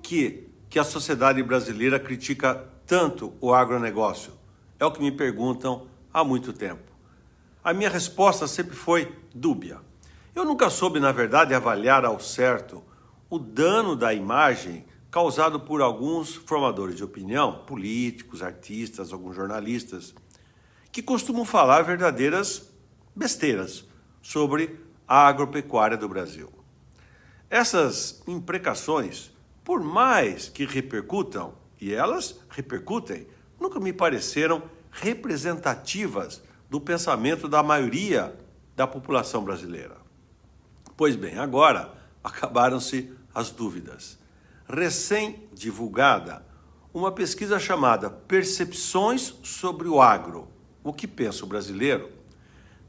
que a sociedade brasileira critica tanto o agronegócio? É o que me perguntam há muito tempo. A minha resposta sempre foi dúbia. Eu nunca soube, na verdade, avaliar ao certo o dano da imagem causado por alguns formadores de opinião, políticos, artistas, alguns jornalistas, que costumam falar verdadeiras besteiras sobre a agropecuária do Brasil. Essas imprecações, por mais que repercutam, e elas repercutem, nunca me pareceram representativas do pensamento da maioria da população brasileira. Pois bem, agora acabaram-se as dúvidas. Recém-divulgada, uma pesquisa chamada Percepções sobre o Agro, o que pensa o brasileiro,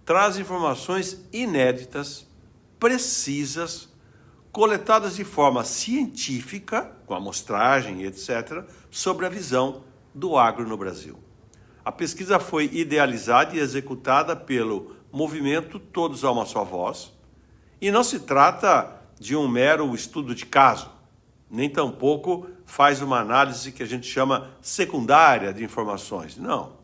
traz informações inéditas, precisas, coletadas de forma científica, com amostragem, etc., sobre a visão do agro no Brasil. A pesquisa foi idealizada e executada pelo movimento Todos a uma Só Voz, e não se trata de um mero estudo de caso, nem tampouco faz uma análise que a gente chama secundária de informações. Não.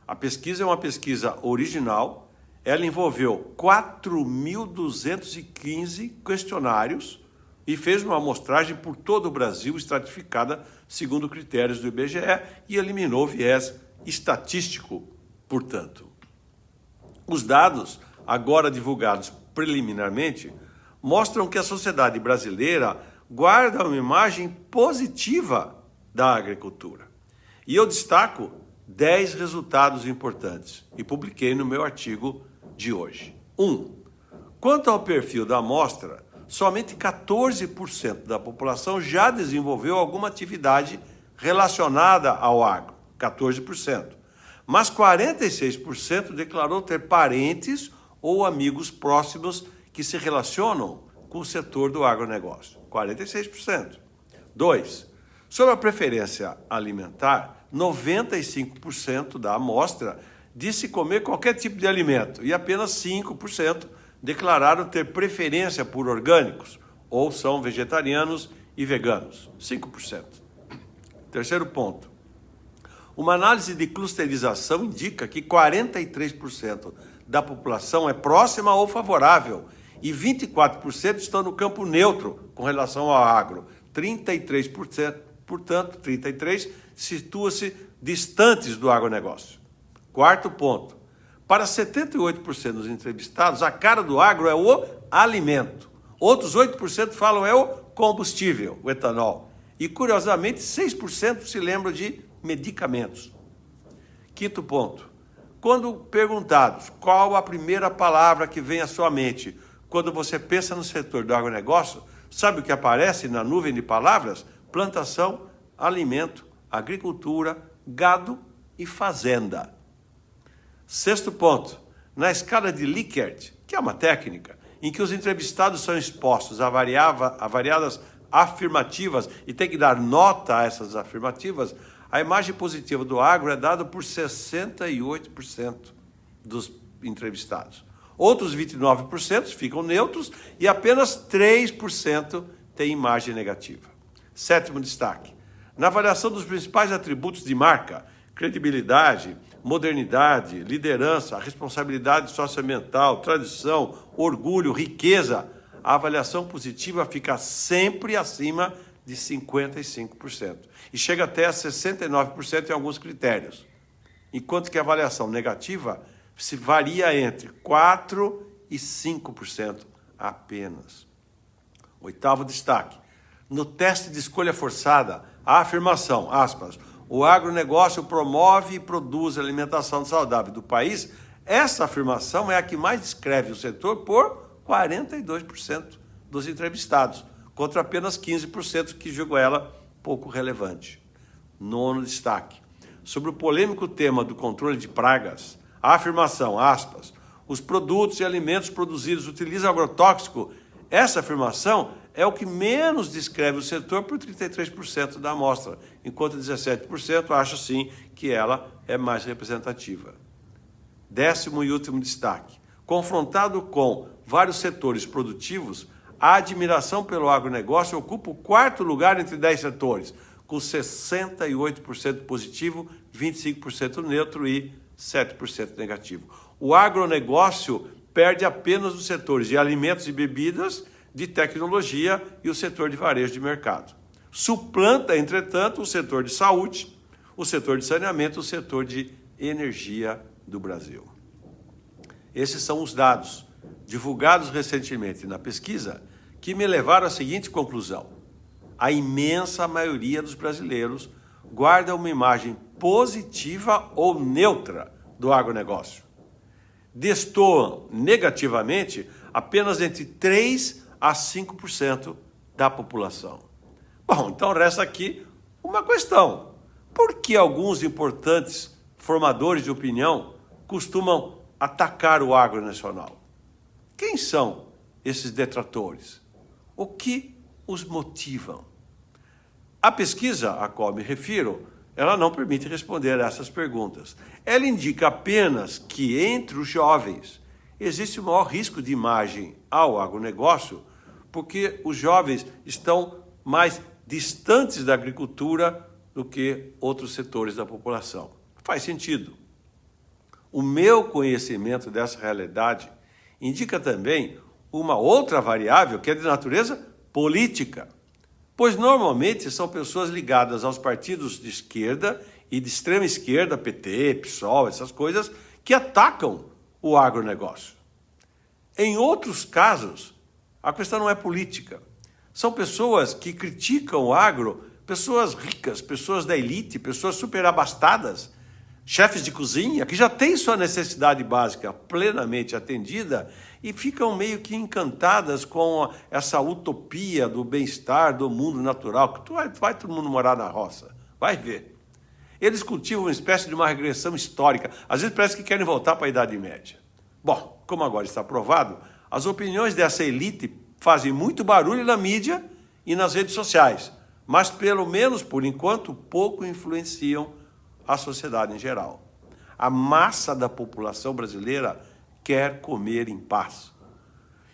A pesquisa é uma pesquisa original, ela envolveu 4.215 questionários e fez uma amostragem por todo o Brasil, estratificada segundo critérios do IBGE, e eliminou viés estatístico, portanto. Os dados, agora divulgados preliminarmente, mostram que a sociedade brasileira guarda uma imagem positiva da agricultura. E eu destaco 10 resultados importantes e publiquei no meu artigo de hoje. 1. Quanto ao perfil da amostra, somente 14% da população já desenvolveu alguma atividade relacionada ao agro, 14%. Mas 46% declarou ter parentes ou amigos próximos que se relacionam com o setor do agronegócio, 46%. 2. Sobre a preferência alimentar, 95% da amostra disse comer qualquer tipo de alimento e apenas 5% declararam ter preferência por orgânicos ou são vegetarianos e veganos, 5%. Terceiro ponto. Uma análise de clusterização indica que 43% da população é próxima ou favorável e 24% estão no campo neutro com relação ao agro. 33%, portanto, 33% situa-se distantes do agronegócio. Quarto ponto. Para 78% dos entrevistados, a cara do agro é o alimento. Outros 8% falam é o combustível, o etanol. E, curiosamente, 6% se lembram de medicamentos. Quinto ponto. Quando perguntados qual a primeira palavra que vem à sua mente quando você pensa no setor do agronegócio, sabe o que aparece na nuvem de palavras? Plantação, alimento, agricultura, gado e fazenda. Sexto ponto. Na escala de Likert, que é uma técnica em que os entrevistados são expostos a variadas afirmativas e tem que dar nota a essas afirmativas, a imagem positiva do agro é dada por 68% dos entrevistados. Outros 29% ficam neutros e apenas 3% têm imagem negativa. Sétimo destaque. Na avaliação dos principais atributos de marca, credibilidade, modernidade, liderança, responsabilidade socioambiental, tradição, orgulho, riqueza, a avaliação positiva fica sempre acima de 55% e chega até a 69% em alguns critérios, enquanto que a avaliação negativa se varia entre 4% e 5% apenas. Oitavo destaque. No teste de escolha forçada, a afirmação, aspas, o agronegócio promove e produz a alimentação saudável do país, essa afirmação é a que mais descreve o setor por 42% dos entrevistados, contra apenas 15% que julgam ela pouco relevante. Nono destaque. Sobre o polêmico tema do controle de pragas, a afirmação, aspas, os produtos e alimentos produzidos utilizam agrotóxico, essa afirmação é o que menos descreve o setor por 33% da amostra, enquanto 17% acha sim que ela é mais representativa. Décimo e último destaque. Confrontado com vários setores produtivos, a admiração pelo agronegócio ocupa o quarto lugar entre 10 setores, com 68% positivo, 25% neutro e 7% negativo. O agronegócio perde apenas os setores de alimentos e bebidas, de tecnologia e o setor de varejo de mercado. Suplanta, entretanto, o setor de saúde, o setor de saneamento, o setor de energia do Brasil. Esses são os dados divulgados recentemente na pesquisa que me levaram à seguinte conclusão: a imensa maioria dos brasileiros guarda uma imagem positiva ou neutra do agronegócio. Destoam negativamente apenas entre 3% a 5% da população. Bom, então resta aqui uma questão: por que alguns importantes formadores de opinião costumam atacar o agro nacional? Quem são esses detratores? O que os motivam? A pesquisa a qual me refiro, ela não permite responder a essas perguntas. Ela indica apenas que entre os jovens existe o maior risco de imagem ao agronegócio, porque os jovens estão mais distantes da agricultura do que outros setores da população. Faz sentido. O meu conhecimento dessa realidade indica também uma outra variável que é de natureza política, pois normalmente são pessoas ligadas aos partidos de esquerda e de extrema esquerda, PT, PSOL, essas coisas, que atacam o agronegócio. Em outros casos, a questão não é política. São pessoas que criticam o agro, pessoas ricas, pessoas da elite, pessoas superabastadas, chefes de cozinha, que já têm sua necessidade básica plenamente atendida e ficam meio que encantadas com essa utopia do bem-estar, do mundo natural, que vai todo mundo morar na roça, vai ver. Eles cultivam uma espécie de uma regressão histórica, às vezes parece que querem voltar para a Idade Média. Bom, como agora está provado, as opiniões dessa elite fazem muito barulho na mídia e nas redes sociais, mas pelo menos, por enquanto, pouco influenciam a sociedade em geral. A massa da população brasileira quer comer em paz.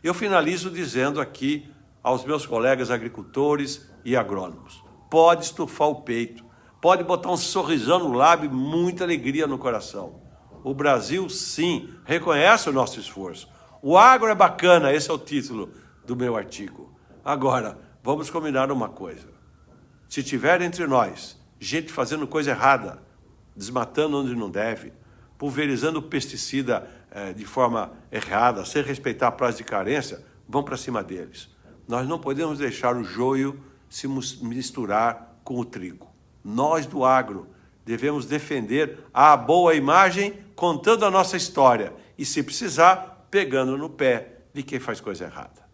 Eu finalizo dizendo aqui aos meus colegas agricultores e agrônomos: pode estufar o peito, pode botar um sorrisão no lábio e muita alegria no coração. O Brasil, sim, reconhece o nosso esforço. O agro é bacana, esse é o título do meu artigo. Agora, vamos combinar uma coisa. Se tiver entre nós gente fazendo coisa errada, desmatando onde não deve, pulverizando pesticida de forma errada, sem respeitar a prazo de carência, vão para cima deles. Nós não podemos deixar o joio se misturar com o trigo. Nós do agro devemos defender a boa imagem, contando a nossa história e, se precisar, pegando no pé de quem faz coisa errada.